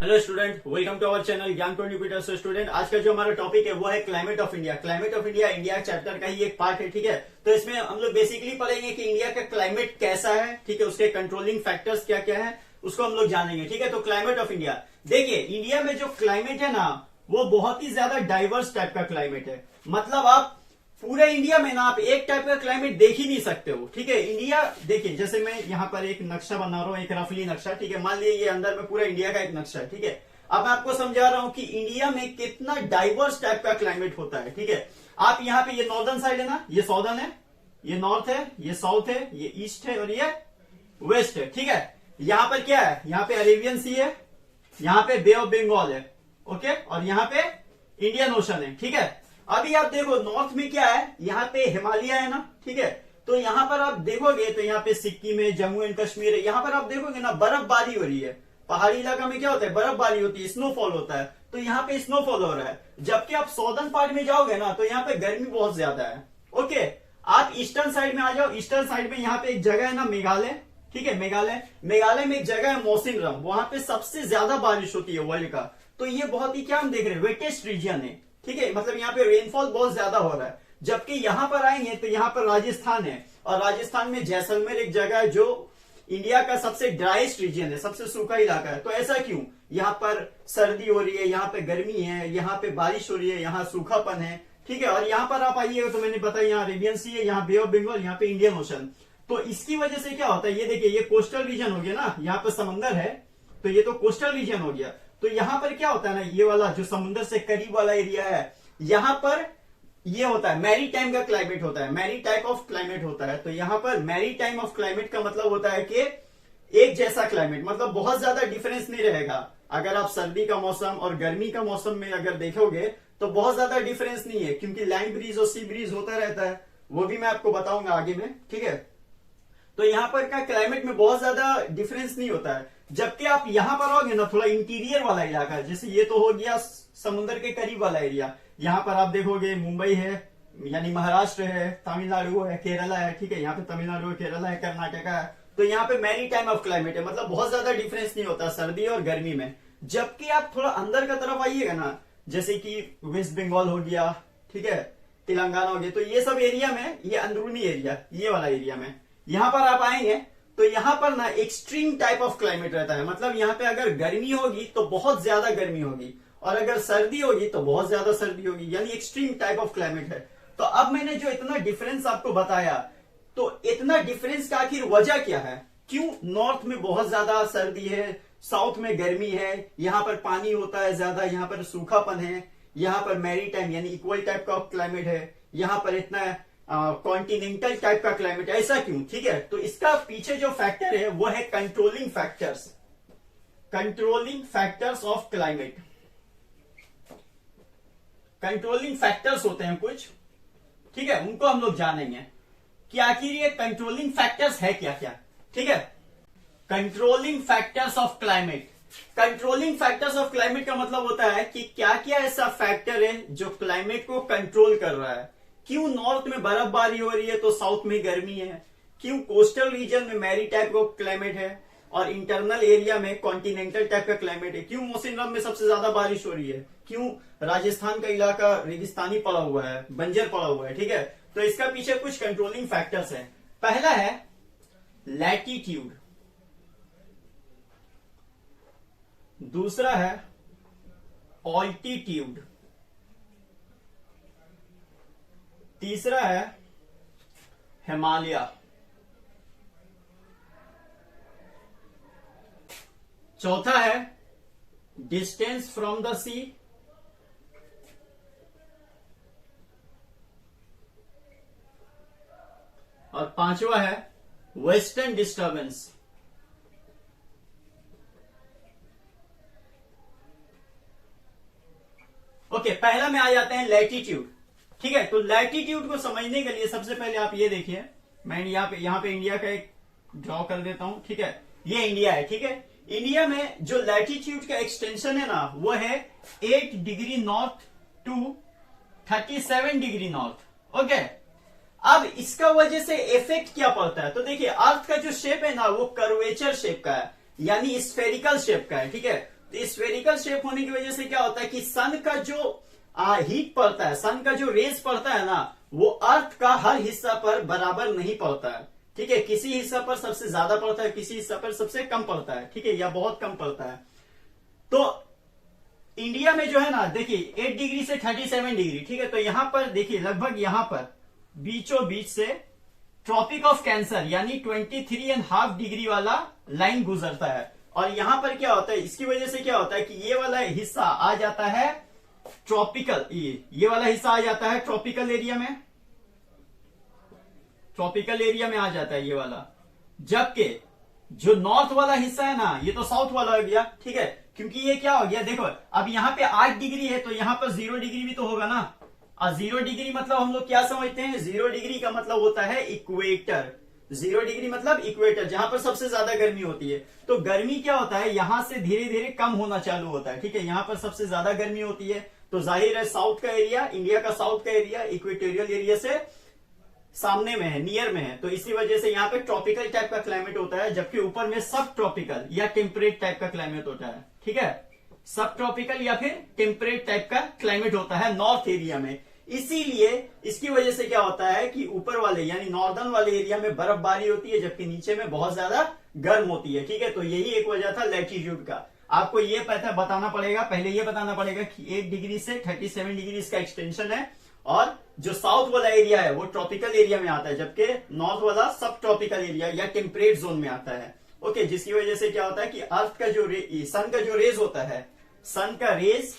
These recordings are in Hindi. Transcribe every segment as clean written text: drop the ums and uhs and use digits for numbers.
Hello student, welcome to our channel Gyan contributor. So student, आज का जो हमारा टॉपिक है वो है climate of India. Climate of India India chapter का ही एक पार्ट है, ठीक है। तो इसमें हम लोग बेसिकली पढ़ेंगे कि इंडिया का क्लाइमेट कैसा है, ठीक है, उसके कंट्रोलिंग फैक्टर्स क्या क्या है, उसको हम लोग जानेंगे, ठीक है। तो क्लाइमेट ऑफ इंडिया, देखिए इंडिया में जो क्लाइमेट है ना वो बहुत ही ज्यादा डाइवर्स टाइप का क्लाइमेट है। मतलब आप पूरे इंडिया में ना आप एक टाइप का क्लाइमेट देख ही नहीं सकते हो, ठीक है। इंडिया देखिए, जैसे मैं यहाँ पर एक नक्शा बना रहा हूँ, एक रफली नक्शा, ठीक है। मान लीजिए ये अंदर में पूरा इंडिया का एक नक्शा है, ठीक है। अब मैं आपको समझा रहा हूँ कि इंडिया में कितना डाइवर्स टाइप का क्लाइमेट होता है, ठीक है। आप यहाँ पे ये नॉर्दर्न साइड है ना, ये सॉर्दर्न है, ये नॉर्थ है, ये साउथ है, ये ईस्ट है और ये वेस्ट है, ठीक है। यहाँ पर क्या है, यहाँ पे अरेबियन सी है, यहाँ पे बे ऑफ बंगाल है, ओके, और यहाँ पे इंडियन ओशन है, ठीक है। अभी आप देखो नॉर्थ में क्या है, यहाँ पे हिमालय है ना, ठीक है। तो यहाँ पर आप देखोगे तो यहाँ पे सिक्किम है, जम्मू एंड कश्मीर है, यहाँ पर आप देखोगे ना बर्फबारी हो रही है। पहाड़ी इलाका में क्या होता है, बर्फबारी होती है, स्नोफॉल होता है। तो यहाँ पे स्नोफॉल हो रहा है। जबकि आप सॉर्दर्न पार्ट में जाओगे ना तो यहाँ पे गर्मी बहुत ज्यादा है, ओके। आप ईस्टर्न साइड में आ जाओ, ईस्टर्न साइड में यहाँ पे एक जगह है ना मेघालय, ठीक है। मेघालय में एक जगह है मौसिनराम, वहां पे सबसे ज्यादा बारिश होती है वर्ल्ड का। तो ये बहुत ही क्या हम देख रहे हैं, वेटेस्ट रीजन है, ठीक है। मतलब यहाँ पे रेनफॉल बहुत ज्यादा हो रहा है। जबकि यहाँ पर आएंगे तो यहाँ पर राजस्थान है, और राजस्थान में जैसलमेर एक जगह है जो इंडिया का सबसे ड्राइस्ट रीजन है, सबसे सूखा इलाका है। तो ऐसा क्यों, यहाँ पर सर्दी हो रही है, यहाँ पे गर्मी है, यहाँ पे बारिश हो रही है, यहाँ सूखापन है, ठीक है। और यहाँ पर आप आइएगा तो मैंने बताया यहाँ अरेबियन सी है, यहाँ बे ऑफ बंगाल, यहाँ पे इंडियन ओशन। तो इसकी वजह से क्या होता है, ये देखिए ये कोस्टल रीजन हो गया ना, यहाँ पर समंदर है तो ये तो कोस्टल रीजन हो गया। तो यहाँ पर क्या होता है ना, ये वाला जो समुद्र से करीब वाला एरिया है, यहाँ पर ये होता है मैरी टाइम का क्लाइमेट होता है, मैरी टाइप ऑफ क्लाइमेट होता है। तो यहाँ पर मैरी टाइम ऑफ क्लाइमेट का मतलब होता है कि एक जैसा क्लाइमेट, मतलब बहुत ज्यादा डिफरेंस नहीं रहेगा। अगर आप सर्दी का मौसम और गर्मी का मौसम में अगर देखोगे तो बहुत ज्यादा डिफरेंस नहीं है, क्योंकि लैंड ब्रीज और सी ब्रीज होता रहता है, वो भी मैं आपको बताऊंगा आगे में, ठीक है। तो यहाँ पर का क्लाइमेट में बहुत ज्यादा डिफरेंस नहीं होता है। जबकि आप यहाँ पर आओगे ना थोड़ा इंटीरियर वाला इलाका, जैसे ये तो हो गया समुद्र के करीब वाला एरिया, यहाँ पर आप देखोगे मुंबई है, यानी महाराष्ट्र है, तमिलनाडु है, केरला है, ठीक है। यहाँ पे तमिलनाडु है, केरला है, कर्नाटका है। तो यहाँ पे मैरी टाइम ऑफ क्लाइमेट है, मतलब बहुत ज्यादा डिफरेंस नहीं होता सर्दी और गर्मी में। जबकि आप थोड़ा अंदर का तरफ आइएगा ना, जैसे कि वेस्ट बंगाल हो गया, ठीक है, तेलंगाना हो गया, तो ये सब एरिया में, ये अंदरूनी एरिया, ये वाला एरिया में यहाँ पर आप आएंगे तो यहाँ पर ना एक्सट्रीम टाइप ऑफ क्लाइमेट रहता है। मतलब यहाँ पे अगर गर्मी होगी तो बहुत ज्यादा गर्मी होगी, और अगर सर्दी होगी तो बहुत ज्यादा सर्दी होगी, यानी एक्सट्रीम टाइप ऑफ क्लाइमेट है। तो अब मैंने जो इतना डिफरेंस आपको बताया, तो इतना डिफरेंस का आखिर वजह क्या है, क्यों नॉर्थ में बहुत ज्यादा सर्दी है, साउथ में गर्मी है, यहाँ पर पानी होता है ज्यादा, यहाँ पर सूखापन है, यहाँ पर मैरी टाइम यानी इक्वल टाइप का क्लाइमेट है, यहाँ पर इतना कॉन्टिनेंटल टाइप का क्लाइमेट है, ऐसा क्यों, ठीक है। तो इसका पीछे जो फैक्टर है वो है controlling factors, controlling factors of climate. Controlling factors होते हैं कुछ, ठीक है, उनको हम लोग जानेंगे कि आखिर ये कंट्रोलिंग फैक्टर्स है क्या क्या, ठीक है। Controlling factors of climate, controlling factors of climate का मतलब होता है कि क्या क्या ऐसा फैक्टर है जो क्लाइमेट को कंट्रोल कर रहा है। क्यों नॉर्थ में बर्फबारी हो रही है तो साउथ में गर्मी है, क्यों कोस्टल रीजन में मैरी टाइप ऑफ क्लाइमेट है और इंटरनल एरिया में कॉन्टिनेंटल टाइप का क्लाइमेट है, क्यों मौसिनराम में सबसे ज्यादा बारिश हो रही है, क्यों राजस्थान का इलाका रेगिस्तानी पड़ा हुआ है, बंजर पड़ा हुआ है, ठीक है। तो इसका पीछे कुछ कंट्रोलिंग फैक्टर्स है। पहला है लैटिट्यूड, दूसरा है ऑल्टीट्यूड, तीसरा है हिमालय, चौथा है डिस्टेंस फ्रॉम द सी, और पांचवा है वेस्टर्न डिस्टर्बेंस। ओके, पहला में आ जाते हैं लैटिट्यूड, ठीक है। तो लैटिट्यूड को समझने के लिए सबसे पहले आप ये देखिए, मैं यहाँ पे इंडिया का एक ड्रॉ कर देता हूं, ठीक है। ये इंडिया है, ठीक है। इंडिया में जो लैटिट्यूड का एक्सटेंशन है ना वो है 8 degree north to 37 degree north, okay. अब इसका वजह से इफेक्ट क्या पड़ता है, तो देखिए अर्थ का जो शेप है ना वो कर्वेचर शेप का है, यानी स्फेरिकल शेप का है, ठीक है। तो स्फेरिकल शेप होने की वजह से क्या होता है कि सन का जो हीट पड़ता है, सन का जो रेज पड़ता है ना, वो अर्थ का हर हिस्सा पर बराबर नहीं पड़ता है। ठीक है, किसी हिस्सा पर सबसे ज्यादा पड़ता है, किसी हिस्सा पर सबसे कम पड़ता है। ठीक है, या बहुत कम पड़ता है। तो इंडिया में जो है ना, देखिए 8 डिग्री से 37 डिग्री, ठीक है, तो यहां पर देखिए लगभग यहां पर बीचों बीच से ट्रॉपिक ऑफ कैंसर यानी 23.5 डिग्री वाला लाइन गुजरता है। और यहां पर क्या होता है, इसकी वजह से क्या होता है कि ये वाला हिस्सा आ जाता है ट्रॉपिकल, ये वाला हिस्सा आ जाता है ट्रॉपिकल एरिया में, ट्रॉपिकल एरिया में आ जाता है ये वाला। जबकि जो नॉर्थ वाला हिस्सा है ना, ये तो साउथ वाला हो गया। ठीक है, क्योंकि ये क्या हो गया, देखो अब यहाँ पे 8 डिग्री है तो यहाँ पर 0 डिग्री भी तो होगा ना। और 0 डिग्री मतलब हम लोग क्या समझते हैं, 0 डिग्री का मतलब होता है इक्वेटर। 0 डिग्री मतलब इक्वेटर, जहां पर सबसे ज्यादा गर्मी होती है। तो गर्मी क्या होता है, यहां से धीरे धीरे कम होना चालू होता है। ठीक है, यहां पर सबसे ज्यादा गर्मी होती है, तो जाहिर है साउथ का एरिया, इंडिया का साउथ का एरिया इक्वेटोरियल एरिया से सामने में है, नियर में है। तो इसी वजह से यहाँ पे ट्रॉपिकल टाइप का क्लाइमेट होता है, जबकि ऊपर में सब ट्रॉपिकल या टेम्परेट टाइप का क्लाइमेट होता है। ठीक है, सब ट्रॉपिकल या फिर टेम्परेट टाइप का क्लाइमेट होता है नॉर्थ एरिया में। इसीलिए इसकी वजह से क्या होता है कि ऊपर वाले यानी नॉर्दर्न वाले एरिया में बर्फबारी होती है, जबकि नीचे में बहुत ज्यादा गर्म होती है। ठीक है, तो यही एक वजह था लैटिट्यूड का। आपको ये पता बताना पड़ेगा, पहले ये बताना पड़ेगा कि 8 डिग्री से 37 डिग्री इसका एक्सटेंशन है, और जो साउथ वाला एरिया है वो ट्रॉपिकल एरिया में आता है, जबकि नॉर्थ वाला सब ट्रॉपिकल एरिया या टेम्परेट जोन में आता है। ओके, जिसकी वजह से क्या होता है कि अर्थ का जो सन का जो रेज होता है, सन का रेज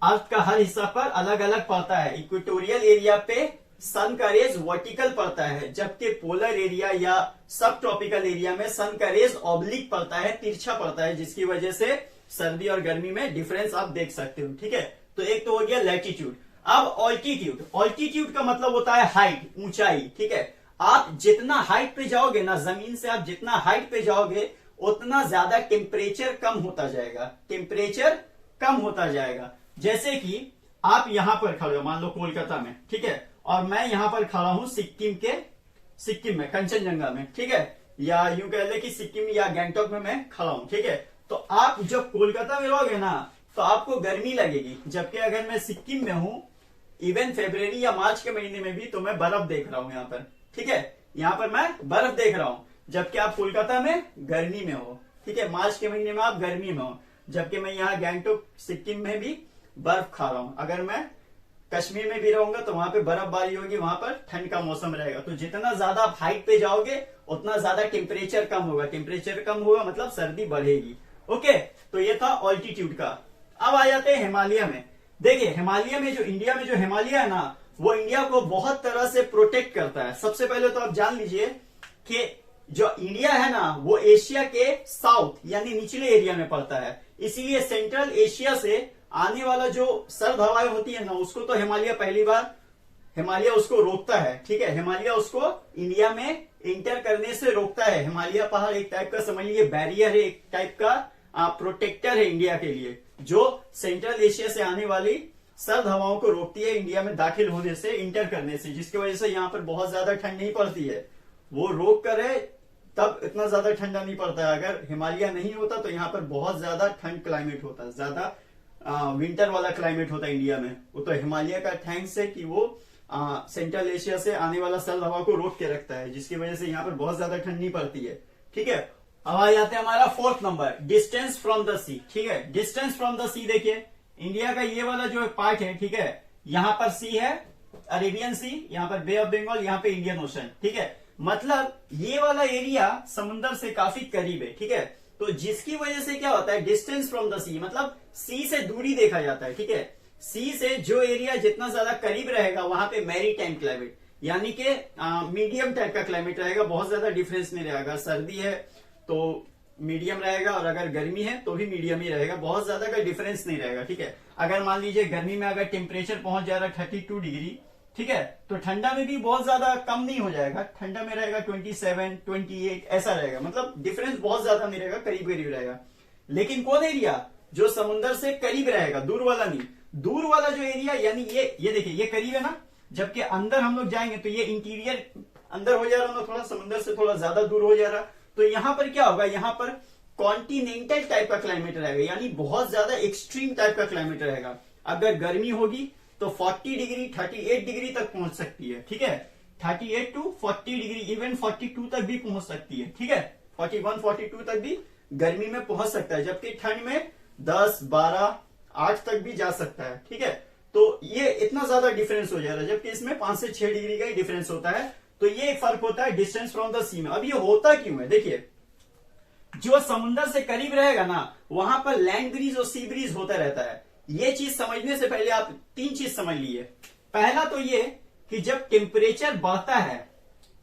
अर्थ का हर हिस्सा पर अलग अलग पड़ता है। इक्वेटोरियल एरिया पे सन का रेज वर्टिकल पड़ता है, जबकि पोलर एरिया या सब ट्रॉपिकल एरिया में सन का रेज ऑब्लिक पड़ता है, तिरछा पड़ता है, जिसकी वजह से सर्दी और गर्मी में डिफरेंस आप देख सकते हो। ठीक है, तो एक तो हो गया लैटिट्यूड। अब ऑल्टीट्यूड, ऑल्टीट्यूड का मतलब होता है हाइट, ऊंचाई। ठीक है, आप जितना हाइट पे जाओगे ना, जमीन से आप जितना हाइट पे जाओगे उतना ज्यादा टेम्परेचर कम होता जाएगा, टेम्परेचर कम होता जाएगा। जैसे कि आप यहां पर खड़े हो, मान लो कोलकाता में, ठीक है, और मैं यहां पर खड़ा हूं सिक्किम में कंचनजंगा में। ठीक है, या यूं कह ले कि सिक्किम या गैंगटॉक में मैं खड़ा हूं। ठीक है, तो आप जब कोलकाता में रहोगे ना तो आपको गर्मी लगेगी, जबकि अगर मैं सिक्किम में हूं इवन फरवरी या मार्च के महीने में भी तो मैं बर्फ देख रहा हूं यहाँ पर। ठीक है, यहाँ पर मैं बर्फ देख रहा हूं, जबकि आप कोलकाता में गर्मी में हो। ठीक है, मार्च के महीने में आप गर्मी में हो, जबकि मैं यहाँ गैंगटॉक सिक्किम में भी बर्फ खा रहा हूं। अगर मैं कश्मीर में भी रहूंगा तो वहां पे बर्फबारी होगी, वहां पर ठंड का मौसम रहेगा। तो जितना ज्यादा आप हाइट पे जाओगे उतना ज्यादा टेम्परेचर कम होगा, टेम्परेचर कम होगा मतलब सर्दी बढ़ेगी। ओके, तो ये था ऑल्टीट्यूड का। अब आ जाते हैं हिमालय में। देखिए हिमालय में जो इंडिया में जो हिमालय है ना, वो इंडिया को बहुत तरह से प्रोटेक्ट करता है। सबसे पहले तो आप जान लीजिए कि जो इंडिया है ना वो एशिया के साउथ यानी निचले एरिया में पड़ता है, इसीलिए सेंट्रल एशिया से आने वाला जो सर्द हवाएं होती है ना, उसको तो हिमालय उसको रोकता है। ठीक है, हिमालय उसको इंडिया में इंटर करने से रोकता है। हिमालय पहाड़ एक टाइप का समझ लीजिए बैरियर है, एक टाइप का प्रोटेक्टर है इंडिया के लिए, जो सेंट्रल एशिया से आने वाली सर्द हवाओं को रोकती है इंडिया में दाखिल होने से, इंटर करने से, जिसकी वजह से यहाँ पर बहुत ज्यादा ठंड नहीं पड़ती है। वो रोक कर है तब इतना ज्यादा ठंडा नहीं पड़ता है। अगर हिमालय नहीं होता तो यहाँ पर बहुत ज्यादा ठंड क्लाइमेट होता है, ज्यादा विंटर वाला क्लाइमेट होता है इंडिया में। वो तो हिमालय का थैंक्स है कि वो सेंट्रल एशिया से आने वाला सर्द हवा को रोक के रखता है, जिसकी वजह से यहाँ पर बहुत ज्यादा ठंड नहीं पड़ती है। ठीक है, अब आ जाते हैं हमारा 4th number, distance from the sea. ठीक है, डिस्टेंस फ्रॉम द सी देखिए इंडिया का ये वाला जो पार्ट है, ठीक है, यहाँ पर सी है, अरेबियन सी, यहाँ पर बे ऑफ बंगाल, यहाँ पे इंडियन ओशन। ठीक है, मतलब ये वाला एरिया समुद्र से काफी करीब है। ठीक है, तो जिसकी वजह से क्या होता है, डिस्टेंस फ्रॉम द सी मतलब सी से दूरी देखा जाता है। ठीक है, सी से जो एरिया जितना ज्यादा करीब रहेगा वहां पे मैरी टाइम क्लाइमेट यानी कि मीडियम टाइप का क्लाइमेट रहेगा, बहुत ज्यादा डिफरेंस नहीं रहेगा। सर्दी है तो मीडियम रहेगा और अगर गर्मी है तो भी मीडियम ही रहेगा, बहुत ज्यादा का डिफरेंस नहीं रहेगा। ठीक है, अगर मान लीजिए गर्मी में अगर टेम्परेचर पहुंच जा रहा है 32 डिग्री, ठीक है, तो ठंडा में भी बहुत ज्यादा कम नहीं हो जाएगा, ठंडा में रहेगा 27, 28 ऐसा रहेगा, मतलब डिफरेंस बहुत ज्यादा नहीं रहेगा, करीब करीब रहेगा। लेकिन कौन एरिया जो समुद्र से करीब रहेगा, दूर वाला नहीं, दूर वाला जो एरिया यानी ये देखिए ये करीब है ना, जबकि अंदर हम लोग जाएंगे तो ये इंटीरियर अंदर हो जा रहा है ना, थोड़ा समुद्र से थोड़ा ज्यादा दूर हो जा रहा। तो यहां पर क्या होगा, यहां पर कॉन्टिनेंटल टाइप का क्लाइमेट रहेगा, यानी बहुत ज्यादा एक्सट्रीम टाइप का क्लाइमेट रहेगा। अगर गर्मी होगी तो 40 डिग्री 38 डिग्री तक पहुंच सकती है, ठीक है, 38 टू 40 डिग्री, इवन 42 तक भी पहुंच सकती है, ठीक है, 41 42 तक भी गर्मी में पहुंच सकता है, जबकि ठंड में 10 12 8 तक भी जा सकता है, ठीक है। तो ये इतना ज्यादा डिफरेंस हो जा रहा है, जबकि इसमें 5 से 6 डिग्री का ही डिफरेंस होता है। तो ये एक फर्क होता है डिस्टेंस फ्रॉम द सी में। अब ये होता क्यों है, देखिए, जो समुद्र से करीब रहेगा ना, वहां पर लैंड ब्रीज और सी ब्रीज होता रहता है। ये चीज समझने से पहले आप 3 चीज समझ लीजिए। पहला तो ये कि जब टेम्परेचर बढ़ता है,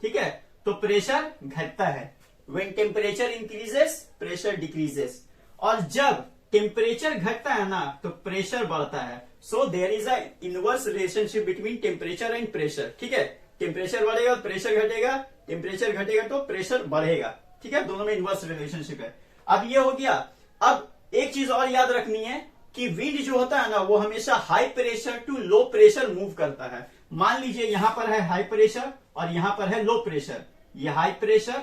ठीक है, तो प्रेशर घटता है। When temperature increases pressure decreases, और जब टेम्परेचर घटता है ना तो प्रेशर बढ़ता है। So there is a inverse relationship between temperature and pressure, ठीक है। टेम्परेचर बढ़ेगा तो प्रेशर घटेगा, टेम्परेचर घटेगा तो प्रेशर बढ़ेगा, ठीक है, दोनों में इनवर्स रिलेशनशिप है। अब ये हो गया। अब एक चीज और याद रखनी है कि विंड जो होता है ना, वो हमेशा high pressure to low pressure move करता है। मान लीजिए यहां पर है हाई प्रेशर और यहां पर है लो प्रेशर, ये हाई प्रेशर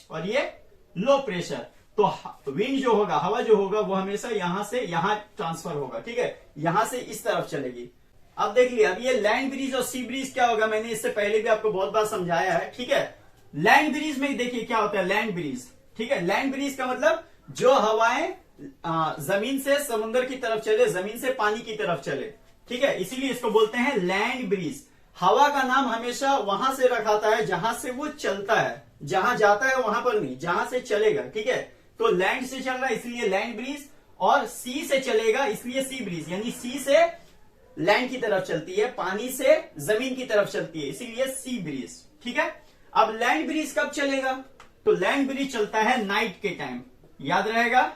और ये लो प्रेशर, तो विंड जो होगा, हवा जो होगा, वो हमेशा यहां से यहां ट्रांसफर होगा, ठीक है, यहां से इस तरफ चलेगी। अब देख लिया, अब ये लैंड ब्रीज और सी ब्रीज क्या होगा, मैंने इससे पहले भी आपको बहुत बार समझाया है, ठीक है। लैंड ब्रीज में देखिए क्या होता है, लैंड ब्रीज, ठीक है, लैंड ब्रीज का मतलब जो हवाएं जमीन से समुद्र की तरफ चले, जमीन से पानी की तरफ चले, ठीक है, इसीलिए इसको बोलते हैं लैंड ब्रीज। हवा का नाम हमेशा वहां से रखाता है जहां से वो चलता है, जहां जाता है वहां पर नहीं, जहां से चलेगा, ठीक है। तो लैंड से चल रहा है इसलिए लैंड ब्रीज, और सी से चलेगा इसलिए सी ब्रीज, यानी सी से लैंड की तरफ चलती है, पानी से जमीन की तरफ चलती है, इसीलिए सी ब्रीज, ठीक है। अब लैंड ब्रीज कब चलेगा, तो लैंड ब्रीज चलता है नाइट के टाइम, याद रहेगा,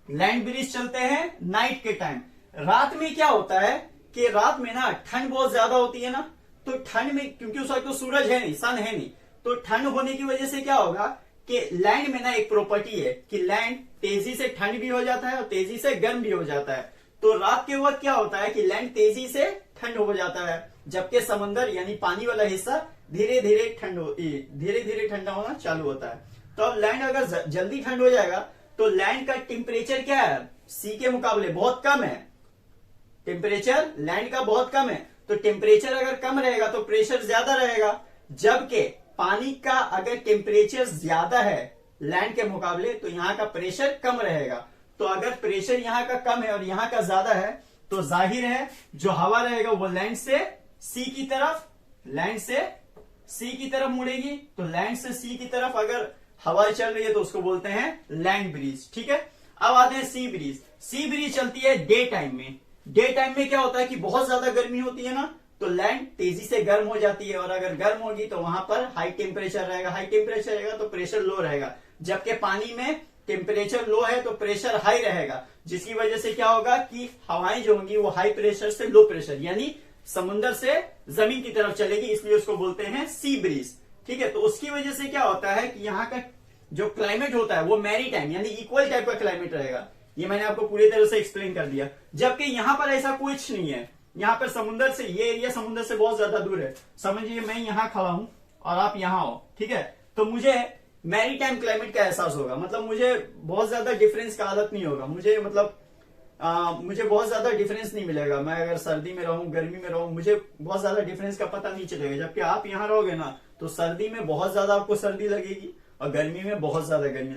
लैंड ब्रीज चलते हैं नाइट के टाइम। रात में क्या होता है कि रात में ना ठंड बहुत ज्यादा होती है ना, तो ठंड में, क्योंकि उस वक्त तो सूरज है नहीं, सन है नहीं, तो ठंड होने की वजह से क्या होगा कि लैंड में ना एक प्रॉपर्टी है कि लैंड तेजी से ठंड भी हो जाता है और तेजी से गर्म भी हो जाता है। तो रात के वक्त क्या होता है कि लैंड तेजी से ठंड हो जाता है, जबकि समंदर यानी पानी वाला हिस्सा धीरे धीरे ठंडा होना चालू होता है। तो अब लैंड अगर जल्दी ठंड हो जाएगा तो लैंड का टेम्परेचर क्या है, सी के मुकाबले बहुत कम है, टेम्परेचर लैंड का बहुत कम है। तो टेम्परेचर अगर कम रहेगा तो प्रेशर ज्यादा रहेगा, जबकि पानी का अगर टेम्परेचर ज्यादा है लैंड के मुकाबले तो यहाँ का प्रेशर कम रहेगा। तो अगर प्रेशर यहाँ का कम है और यहाँ का ज्यादा है तो जाहिर है जो हवा रहेगा वो लैंड से सी की तरफ, लैंड से सी की तरफ मुड़ेगी। तो लैंड से सी की तरफ अगर हवा चल रही है तो उसको बोलते हैं लैंड ब्रीज, ठीक है। अब आते हैं सी ब्रीज। सी ब्रीज चलती है डे टाइम में। डे टाइम में क्या होता है कि बहुत ज्यादा गर्मी होती है ना, तो लैंड तेजी से गर्म हो जाती है, और अगर गर्म होगी तो वहां पर हाई टेम्परेचर रहेगा, हाई टेम्परेचर रहेगा तो प्रेशर लो रहेगा, जबकि पानी में टेम्परेचर लो है तो प्रेशर हाई रहेगा, जिसकी वजह से क्या होगा कि हवाएं जो होंगी वो हाई प्रेशर से लो प्रेशर यानी समुद्र से जमीन की तरफ चलेगी, इसलिए उसको बोलते हैं सी ब्रीज, ठीक है। तो उसकी वजह से क्या होता है कि यहाँ का जो क्लाइमेट होता है वो मैरी टाइम यानी इक्वल टाइप का क्लाइमेट रहेगा। ये मैंने आपको पूरी तरह से एक्सप्लेन कर दिया, जबकि यहाँ पर ऐसा कुछ नहीं है। यहाँ पर समुद्र से, ये एरिया समुद्र से बहुत ज्यादा दूर है। समझिए मैं यहाँ खड़ा हूं और आप यहाँ हो, ठीक है, तो मुझे मैरी टाइम क्लाइमेट का एहसास होगा, मतलब मुझे बहुत ज्यादा डिफरेंस का आदत नहीं होगा, मुझे मतलब मुझे बहुत ज्यादा डिफरेंस नहीं मिलेगा। मैं अगर सर्दी में रहूं गर्मी में रहूं मुझे बहुत ज्यादा डिफरेंस का पता नहीं चलेगा, जबकि आप यहाँ रहोगे ना तो सर्दी में बहुत ज्यादा आपको सर्दी लगेगी और गर्मी में बहुत ज्यादा गर्मी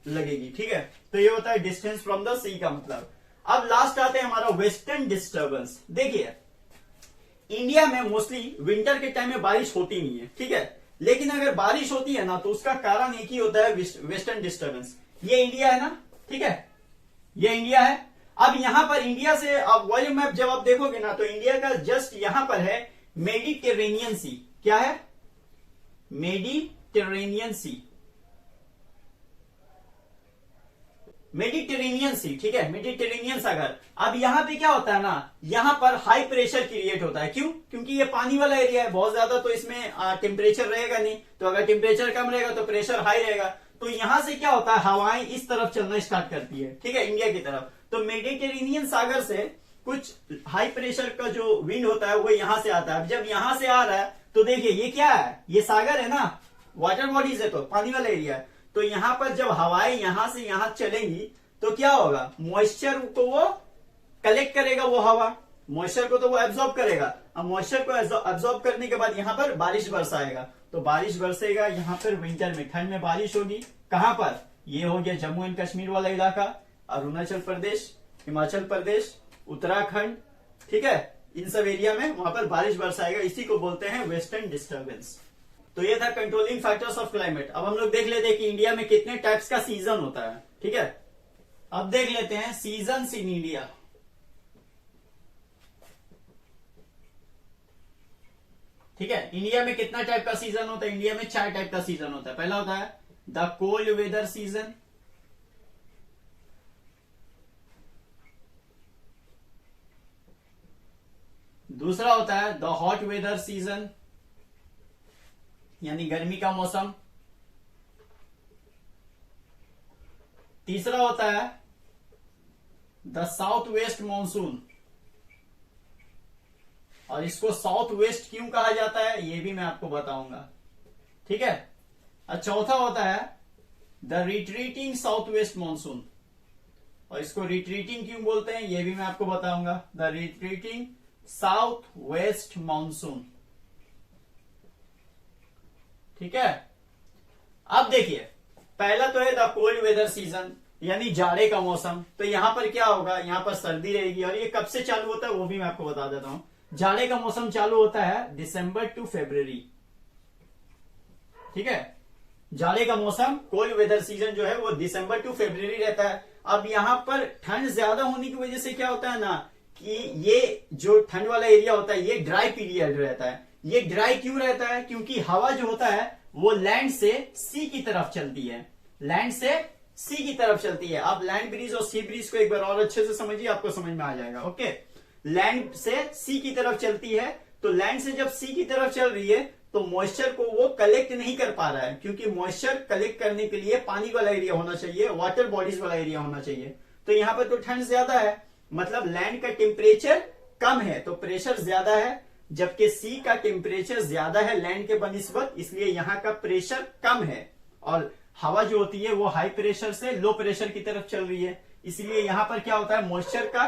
लगेगी, ठीक है। तो ये होता है डिस्टेंस फ्रॉम द सी का मतलब। अब लास्ट आते हैं हमारा वेस्टर्न डिस्टर्बेंस। देखिए इंडिया में मोस्टली विंटर के टाइम में बारिश होती नहीं है, ठीक है, लेकिन अगर बारिश होती है ना तो उसका कारण एक ही होता है, वेस्टर्न डिस्टर्बेंस। ये इंडिया है ना, ठीक है, ये इंडिया है। अब यहां पर इंडिया से अब वॉल्यूम मैप जब आप देखोगे ना तो इंडिया का जस्ट यहां पर है मेडिटेरेनियन सी। क्या है? मेडिटेरेनियन सी, मेडिटेरेनियन सी, ठीक है, मेडिटेरेनियन सागर। अब यहां पे क्या होता है ना, यहां पर हाई प्रेशर क्रिएट होता है। क्यों? क्योंकि ये पानी वाला एरिया है, बहुत ज्यादा तो इसमें टेम्परेचर रहेगा नहीं, तो अगर टेम्परेचर कम रहेगा तो प्रेशर हाई रहेगा। तो यहां से क्या होता है, हवाएं इस तरफ चलना स्टार्ट करती है, ठीक है, इंडिया की तरफ। तो मेडिटेरेनियन सागर से कुछ हाई प्रेशर का जो विंड होता है वो यहां से आता है। अब जब यहां से आ रहा है तो देखिए ये क्या है, ये सागर है ना, वाटर बॉडीज है, तो पानी वाला एरिया है। तो यहाँ पर जब हवाएं यहां से यहां चलेंगी तो क्या होगा, मॉइस्चर को वो कलेक्ट करेगा, वो हवा मॉइस्चर को तो वो एब्जॉर्ब करेगा। अब मॉइस्चर को एब्जॉर्ब करने के बाद यहाँ पर बारिश बरसाएगा, तो बारिश बरसेगा यहाँ पर विंटर में, ठंड में बारिश होगी। कहां पर, ये हो गया जम्मू एंड कश्मीर वाला इलाका, अरुणाचल प्रदेश, हिमाचल प्रदेश, उत्तराखंड, ठीक है, इन सब एरिया में वहां पर बारिश बरसाएगा। इसी को बोलते हैं वेस्टर्न डिस्टर्बेंस। तो ये था कंट्रोलिंग फैक्टर्स ऑफ क्लाइमेट। अब हम लोग देख लेते हैं कि इंडिया में कितने टाइप्स का सीजन होता है, ठीक है। अब देख लेते हैं सीजन्स इन इंडिया। ठीक है, इंडिया में कितना टाइप का सीजन होता है, इंडिया में 4 टाइप का सीजन होता है। पहला होता है द कोल्ड वेदर सीजन, दूसरा होता है द हॉट वेदर सीजन, यानी गर्मी का मौसम, तीसरा होता है द साउथ वेस्ट मानसून, और इसको साउथ वेस्ट क्यों कहा जाता है ये भी मैं आपको बताऊंगा, ठीक है। और चौथा होता है the retreating south west monsoon, और इसको रिट्रीटिंग क्यों बोलते हैं ये भी मैं आपको बताऊंगा, the retreating south west monsoon, ठीक है। अब देखिए, पहला तो है द कोल्ड वेदर सीजन, यानी जाड़े का मौसम। तो यहां पर क्या होगा, यहां पर सर्दी रहेगी, और ये कब से चालू होता है वो भी मैं आपको बता देता हूं। जाड़े का मौसम चालू होता है दिसंबर टू फरवरी, ठीक है। जाड़े का मौसम, कोल्ड वेदर सीजन जो है वो दिसंबर टू फरवरी रहता है। अब यहां पर ठंड ज्यादा होने की वजह से क्या होता है ना, कि ये जो ठंड वाला एरिया होता है ये ड्राई पीरियड रहता है। ये ड्राई क्यों रहता है, क्योंकि हवा जो होता है वो लैंड से सी की तरफ चलती है, लैंड से सी की तरफ चलती है। आप लैंड ब्रीज और सी ब्रीज को एक बार और अच्छे से समझिए, आपको समझ में आ जाएगा, ओके। लैंड से सी की तरफ चलती है, तो लैंड से जब सी की तरफ चल रही है तो मॉइस्चर को वो कलेक्ट नहीं कर पा रहा है, क्योंकि मॉइस्चर कलेक्ट करने के लिए पानी वाला एरिया होना चाहिए, वाटर बॉडीज वाला एरिया होना चाहिए। तो यहां पर तो ठंड ज्यादा है, मतलब लैंड का टेम्परेचर कम है तो प्रेशर ज्यादा है, जबकि सी का टेम्परेचर ज्यादा है लैंड के बनिस्बत, इसलिए यहाँ का प्रेशर कम है, और हवा जो होती है वो हाई प्रेशर से लो प्रेशर की तरफ चल रही है। इसलिए यहाँ पर क्या होता है, मॉइस्चर का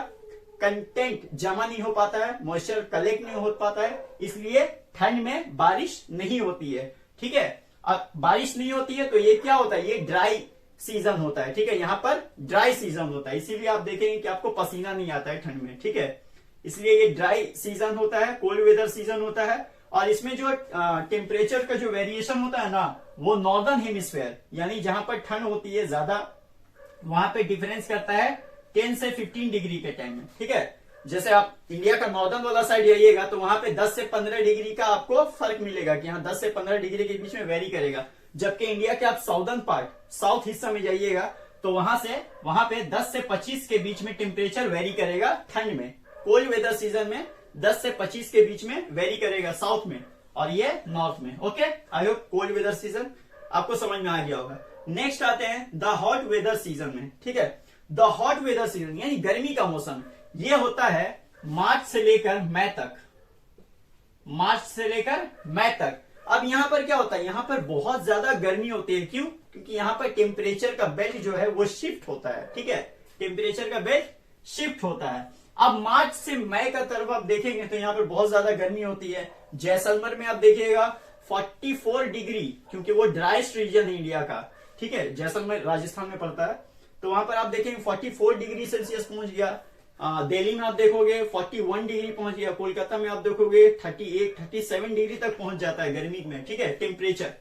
कंटेंट जमा नहीं हो पाता है, मॉइस्चर कलेक्ट नहीं हो पाता है, इसलिए ठंड में बारिश नहीं होती है, ठीक है। अब बारिश नहीं होती है तो ये क्या होता है, ये ड्राई सीजन होता है, ठीक है। यहाँ पर ड्राई सीजन होता है, इसीलिए आप देखेंगे कि आपको पसीना नहीं आता है ठंड में, ठीक है। इसलिए ये ड्राई सीजन होता है, कोल्ड वेदर सीजन होता है। और इसमें जो टेम्परेचर का जो वेरिएशन होता है ना, वो नॉर्दर्न हेमिस्फेयर, यानी जहां पर ठंड होती है ज्यादा, वहां पे डिफरेंस करता है 10 से 15 डिग्री के टाइम में, ठीक है। जैसे आप इंडिया का नॉर्दर्न वाला साइड जाइएगा तो वहां पे 10 से 15 डिग्री का आपको फर्क मिलेगा, कि यहाँ 10 से 15 डिग्री के बीच में वेरी करेगा। जबकि इंडिया के आप साउदर्न पार्ट, साउथ हिस्सा में जाइएगा तो वहां पे 10 से 25 के बीच में टेम्परेचर वेरी करेगा ठंड में। कोल्ड वेदर सीजन में 10 से 25 के बीच में वेरी करेगा साउथ में, और ये नॉर्थ में, okay. I hope cold weather season आपको समझ में आ गया होगा। नेक्स्ट आते हैं द हॉट वेदर सीजन में, ठीक है। द हॉट वेदर सीजन यानी गर्मी का मौसम, ये होता है मार्च से लेकर मई तक, मार्च से लेकर मई तक। अब यहां पर क्या होता है, यहां पर बहुत ज्यादा गर्मी होती है, क्यों, क्योंकि यहां पर टेम्परेचर का बेल्ट जो है वो शिफ्ट होता है, ठीक है। टेम्परेचर का बेल्ट शिफ्ट होता है। अब मार्च से मई का तरफ आप देखेंगे तो यहाँ पर बहुत ज्यादा गर्मी होती है। जैसलमेर में आप देखिएगा 44 डिग्री, क्योंकि वो ड्राइस्ट रीजन है इंडिया का, ठीक है। जैसलमेर राजस्थान में पड़ता है, तो वहां पर आप देखेंगे 44 डिग्री सेल्सियस पहुंच गया। दिल्ली में आप देखोगे 41 डिग्री पहुंच गया। कोलकाता में आप देखोगे 38, 37 डिग्री तक पहुंच जाता है गर्मी में, ठीक है। टेम्परेचर,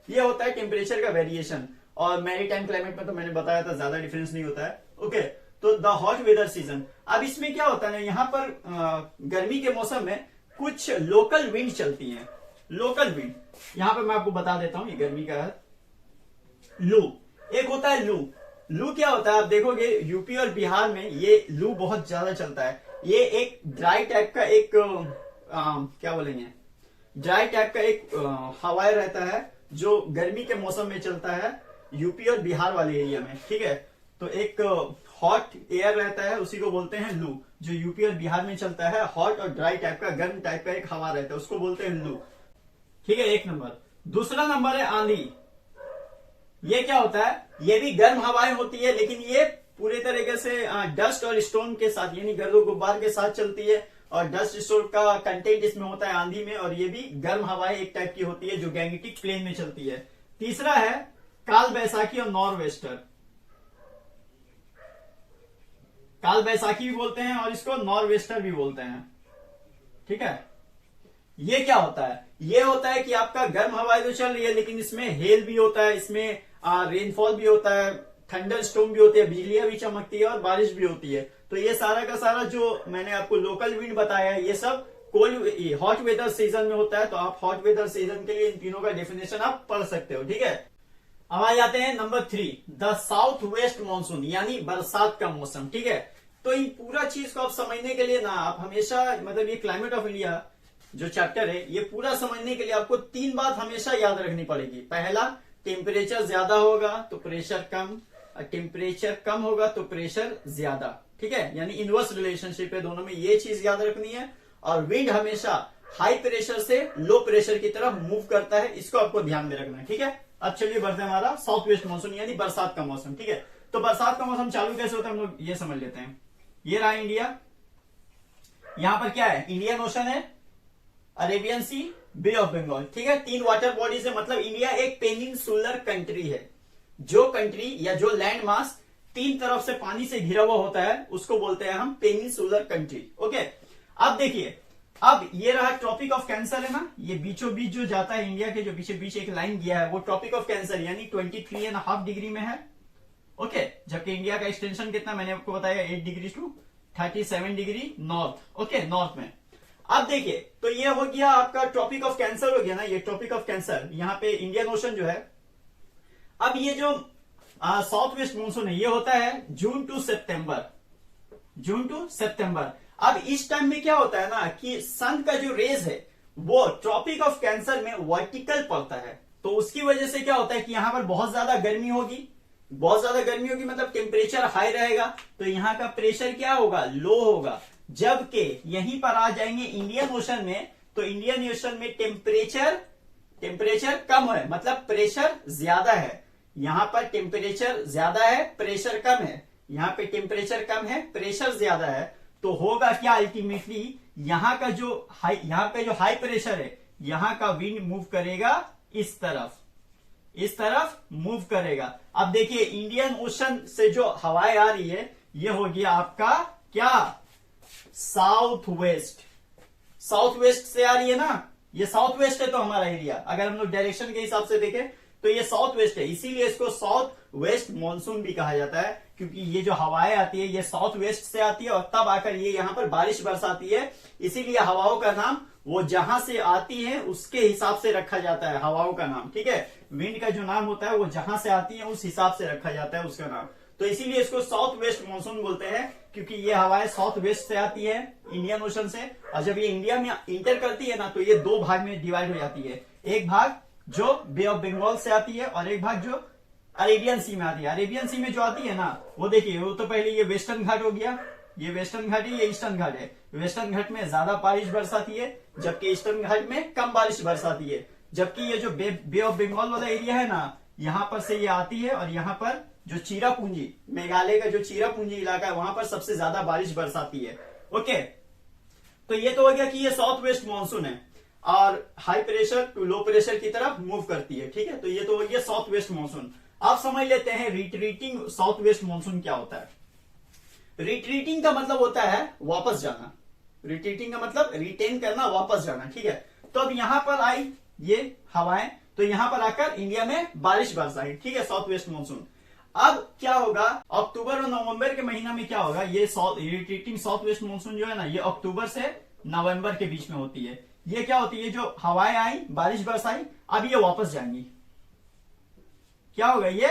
ये होता है टेम्परेचर का वेरिएशन। और मैरीटाइम क्लाइमेट में तो मैंने बताया था ज्यादा डिफरेंस नहीं होता है, ओके। तो द हॉट वेदर सीजन, अब इसमें क्या होता है ना, यहाँ पर गर्मी के मौसम में कुछ लोकल विंड चलती हैं। लोकल विंड, यहाँ पर मैं आपको बता देता हूं, ये गर्मी का है। लू, एक होता है लू। लू क्या होता है, आप देखोगे यूपी और बिहार में ये लू बहुत ज्यादा चलता है। ये एक ड्राई टाइप का एक क्या बोलेंगे, ड्राई टाइप का एक हवाएं रहता है जो गर्मी के मौसम में चलता है यूपी और बिहार वाले एरिया में, ठीक है। तो एक हॉट एयर रहता है, उसी को बोलते हैं लू, जो यूपी और बिहार में चलता है। हॉट और ड्राई टाइप का, गर्म टाइप का एक हवा रहता है, उसको बोलते हैं लू, ठीक है। एक नंबर। दूसरा नंबर है आंधी। ये क्या होता है, ये भी गर्म हवाएं होती है, लेकिन ये पूरे तरीके से डस्ट और स्टोन के साथ यानी गर्द गुब्बार के साथ चलती है, और डस्ट स्टोन का कंटेंट इसमें होता है आंधी में, और ये भी गर्म हवाएं एक टाइप की होती है जो गैंगेटिक प्लेन में चलती है। तीसरा है काल बैसाखी और नॉर्वेस्टर। काल बैसाखी भी बोलते हैं और इसको नॉर्वेस्टर भी बोलते हैं, ठीक है। ये क्या होता है, ये होता है कि आपका गर्म हवाएं तो चल रही है, लेकिन इसमें हेल भी होता है, इसमें रेनफॉल भी होता है, थंडर स्टॉर्म भी होती है, बिजलियां भी चमकती है और बारिश भी होती है। तो ये सारा का सारा जो मैंने आपको लोकल विंड बताया है, ये सब कोल्ड हॉट वेदर सीजन में होता है। तो आप हॉट वेदर सीजन के लिए इन तीनों का डेफिनेशन आप पढ़ सकते हो, ठीक है। अब आ जाते हैं number 3, the south west monsoon, यानी बरसात का मौसम, ठीक है। तो इन पूरा चीज को आप समझने के लिए ना, आप हमेशा मतलब ये क्लाइमेट ऑफ इंडिया जो चैप्टर है, ये पूरा समझने के लिए आपको 3 बात हमेशा याद रखनी पड़ेगी। पहला, टेम्परेचर ज्यादा होगा तो प्रेशर कम, और टेम्परेचर कम होगा तो प्रेशर ज्यादा, ठीक है। यानी इनवर्स रिलेशनशिप है दोनों में, ये चीज याद रखनी है। और विंड हमेशा हाई प्रेशर से लो प्रेशर की तरफ मूव करता है, इसको आपको ध्यान में रखना है, ठीक है। अब चलिए बढ़ते हैं हमारा साउथ वेस्ट मानसून यानी बरसात का मौसम, ठीक है। तो बरसात का मौसम चालू कैसे होता है हम लोग ये समझ लेते हैं। ये रहा इंडिया, यहां पर क्या है, इंडियन ओशन है, Arabian Sea, Bay of Bengal, ठीक है। 3 वाटर बॉडीज है, मतलब इंडिया एक पेनिनसुलर कंट्री है। जो कंट्री या जो लैंड मास 3 तरफ से पानी से घिरा हुआ होता है उसको बोलते हैं हम पेनिनसुलर कंट्री, ओके। अब देखिए, अब ये रहा ट्रॉपिक ऑफ कैंसर है ना, ये बीचों बीच जो जाता है इंडिया के, जो बीचे बीच एक लाइन गया है वो ट्रॉपिक ऑफ कैंसर यानी 23.5 डिग्री में है, ओके। जबकि इंडिया का एक्सटेंशन कितना मैंने आपको बताया 8 degree to 37 degree north, okay, north में। अब देखिए, तो ये हो गया आपका ट्रॉपिक ऑफ कैंसर हो गया ना, ये ट्रॉपिक ऑफ कैंसर, यहाँ पे इंडियन ओशन जो है। अब ये जो साउथ वेस्ट मानसून है ये होता है जून टू सितंबर, जून टू सितंबर। अब इस टाइम में क्या होता है ना कि सन का जो रेज है वो ट्रॉपिक ऑफ कैंसर में वर्टिकल पड़ता है, तो उसकी वजह से क्या होता है कि यहां पर बहुत ज्यादा गर्मी होगी, बहुत ज्यादा गर्मी होगी, मतलब टेम्परेचर हाई रहेगा, तो यहाँ का प्रेशर क्या होगा, लो होगा। जबकि यहीं पर आ जाएंगे इंडियन ओशन में, तो इंडियन ओशन में टेम्परेचर कम है, मतलब प्रेशर ज्यादा है। यहां पर टेम्परेचर ज्यादा है, प्रेशर कम है, यहाँ पे टेम्परेचर कम है, प्रेशर ज्यादा है, तो होगा क्या अल्टीमेटली, यहाँ का जो हाई प्रेशर है, यहाँ का विंड मूव करेगा इस तरफ मूव करेगा। अब देखिए, इंडियन ओशन से जो हवाएं आ रही है ये हो गया आपका क्या, साउथ वेस्ट से आ रही है ना, ये साउथ वेस्ट है तो हमारा एरिया, अगर हम लोग डायरेक्शन के हिसाब से देखें तो ये साउथ वेस्ट है, इसीलिए इसको साउथ वेस्ट मानसून भी कहा जाता है, क्योंकि ये जो हवाएं आती है ये साउथ वेस्ट से आती है और तब आकर ये यहाँ पर बारिश बरसाती है। इसीलिए हवाओं का नाम वो जहां से आती है उसके हिसाब से रखा जाता है हवाओं का नाम, ठीक है। विंड का जो नाम होता है वो जहां से आती है उस हिसाब से रखा जाता है उसका नाम, तो इसीलिए इसको साउथ वेस्ट मानसून बोलते हैं, क्योंकि ये हवाएं साउथ वेस्ट से आती है इंडियन ओशन से, और जब ये इंडिया में इंटर करती है ना तो ये 2 भाग में डिवाइड हो जाती है, एक भाग जो बे ऑफ बंगाल से आती है और एक भाग जो अरेबियन सी में आती है। अरेबियन सी में जो आती है ना वो देखिए, वो तो पहले ये वेस्टर्न घाट हो गया, ये वेस्टर्न घाट है, ये ईस्टर्न घाट है। वेस्टर्न घाट में ज्यादा बारिश बरसाती है, जबकि ईस्टर्न घाट में कम बारिश बरसाती है। जबकि ये जो बे ऑफ बंगाल वाला एरिया है ना, यहां पर से ये आती है, और यहाँ पर जो चिरापुंजी, मेघालय का जो चिरापुंजी इलाका है वहां पर सबसे ज्यादा बारिश बरसाती है, ओके। तो ये तो हो गया कि ये साउथ वेस्ट मानसून है और high pressure to low pressure की तरफ मूव करती है, ठीक है। तो ये तो हो गया साउथ वेस्ट मानसून। आप समझ लेते हैं रिट्रीटिंग साउथ वेस्ट मानसून क्या होता है। रिट्रीटिंग का मतलब होता है वापस जाना, रिट्रीटिंग का मतलब रिटेन करना, वापस जाना, ठीक है। तो अब यहां पर आई ये हवाएं, तो यहां पर आकर इंडिया में बारिश बरसाई, ठीक है, साउथ वेस्ट मानसून। अब क्या होगा, अक्टूबर और नवंबर के महीना में क्या होगा, ये रिट्रीटिंग साउथ वेस्ट मानसून जो है ना, ये अक्टूबर से नवंबर के बीच में होती है। ये क्या होती है, जो हवाएं आई, बारिश बरसाई, अब ये वापस जाएंगी, क्या होगा, ये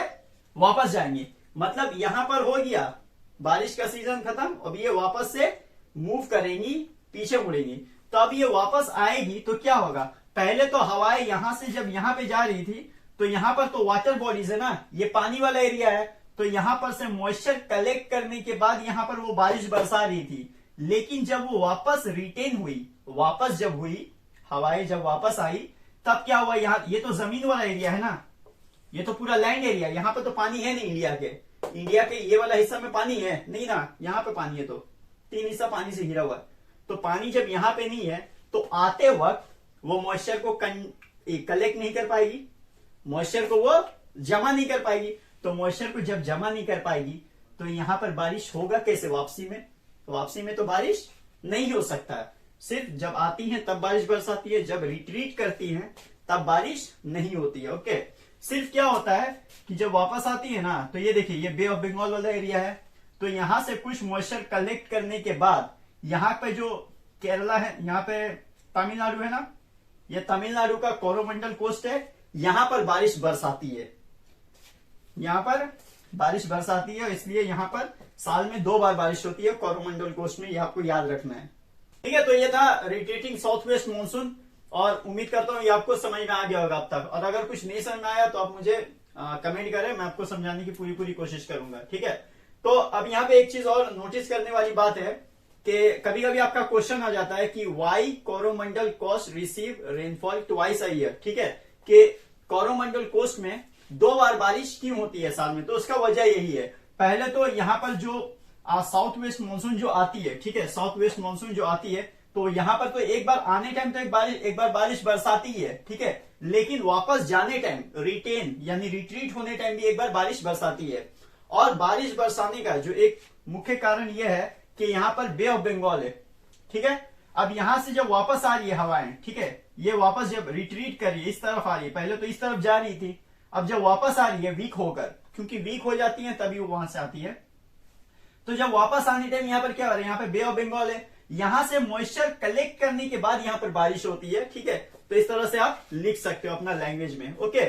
वापस जाएंगी, मतलब यहां पर हो गया बारिश का सीजन खत्म, अब ये वापस से मूव करेंगी, पीछे मुड़ेंगी। तो अब ये वापस आएगी तो क्या होगा, पहले तो हवाएं यहां से जब यहां पे जा रही थी तो यहां पर तो वाटर बॉडीज है ना, ये पानी वाला एरिया है, तो यहां पर से मॉइस्चर कलेक्ट करने के बाद यहां पर वो बारिश बरसा रही थी। लेकिन जब वो वापस रिटेन हुई, वापस जब हुई, हवाएं जब वापस आई, तब क्या हुआ, यहाँ ये तो जमीन वाला एरिया है ना, ये तो पूरा लैंड एरिया, यहाँ पे तो पानी है नहीं इंडिया के ये वाला हिस्सा में पानी है नहीं ना, यहाँ पे पानी है तो 3 हिस्सा पानी से घिरा हुआ है। तो पानी जब यहाँ पे नहीं है तो आते वक्त वो मॉइस्चर को कलेक्ट नहीं कर पाएगी, मॉइस्चर को वो जमा नहीं कर पाएगी। तो मॉइस्चर को जब जमा नहीं कर पाएगी तो यहाँ पर बारिश होगा कैसे वापसी में? तो वापसी में तो बारिश नहीं हो सकता है। सिर्फ जब आती है तब बारिश बरसाती है, जब रिट्रीट करती है तब बारिश नहीं होती है। ओके, सिर्फ क्या होता है कि जब वापस आती है ना, तो ये देखिए ये बे ऑफ बंगाल वाला एरिया है, तो यहां से कुछ मॉइस्चर कलेक्ट करने के बाद यहाँ पे जो केरला है, यहाँ पे तमिलनाडु है ना, ये तमिलनाडु का कोरोमंडल कोस्ट है, यहां पर बारिश बरसाती है, यहां पर बारिश बरसाती है। इसलिए यहां पर साल में 2 बार बारिश होती है कोरोमंडल कोस्ट में, ये आपको याद रखना है। ठीक है, तो ये था रिट्रीटिंग साउथ वेस्ट मानसून, और उम्मीद करता हूँ ये आपको समझ में आ गया होगा अब तक। और अगर कुछ नहीं समझ में आया तो आप मुझे कमेंट करें, मैं आपको समझाने की पूरी कोशिश करूंगा। ठीक है, तो अब यहाँ पे एक चीज और नोटिस करने वाली बात है कि कभी कभी आपका क्वेश्चन आ जाता है कि why Coromandel coast receive rainfall twice a year. ठीक है, कि कोरोमंडल कोस्ट में 2 बार बारिश क्यों होती है साल में? तो उसका वजह यही है, पहले तो यहाँ पर जो साउथ वेस्ट मानसून जो आती है, ठीक है, साउथ वेस्ट मानसून जो आती है, तो यहाँ पर तो एक बार आने टाइम तो एक बार बारिश बरसाती है, ठीक है, लेकिन वापस जाने टाइम रिटेन यानी रिट्रीट होने टाइम भी एक बार बारिश बरसाती है। और बारिश बरसाने का जो एक मुख्य कारण यह है कि यहाँ पर बे ऑफ बंगाल है। ठीक है, अब यहां से जब वापस आ रही है हवाएं, ठीक है, ये वापस जब रिट्रीट कर रही है, इस तरफ आ रही है, पहले तो इस तरफ जा रही थी, अब जब वापस आ रही है वीक होकर, क्योंकि वीक हो जाती है तभी वो वहां से आती है, तो जब वापस आने टाइम यहाँ पर क्या हो रहा है, यहाँ पे बे ऑफ बंगाल है, यहां से मॉइस्चर कलेक्ट करने के बाद यहाँ पर बारिश होती है। ठीक है, तो इस तरह से आप लिख सकते हो अपना लैंग्वेज में। ओके,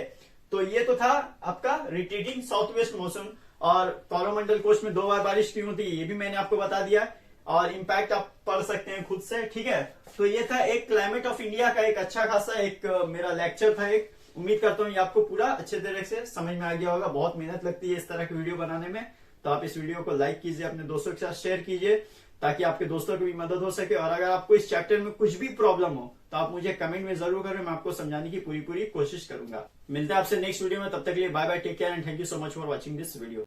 तो ये तो था आपका रिट्रीटिंग साउथ वेस्ट मानसून, और कोरोमंडल कोस्ट में 2 बार बारिश क्यों होती है ये भी मैंने आपको बता दिया, और इम्पैक्ट आप पढ़ सकते हैं खुद से। ठीक है, तो ये था एक क्लाइमेट ऑफ इंडिया का एक अच्छा खासा एक मेरा लेक्चर था एक। उम्मीद करता हूँ ये आपको पूरा अच्छे तरह से समझ में आ गया होगा। बहुत मेहनत लगती है इस तरह की वीडियो बनाने में, तो आप इस वीडियो को लाइक कीजिए, अपने दोस्तों के साथ शेयर कीजिए, ताकि आपके दोस्तों की भी मदद हो सके। और अगर आपको इस चैप्टर में कुछ भी प्रॉब्लम हो तो आप मुझे कमेंट में जरूर करें, मैं आपको समझाने की पूरी कोशिश करूंगा। मिलते हैं आपसे नेक्स्ट वीडियो में, तब तक के लिए bye bye, take care and thank you so much for watching this video.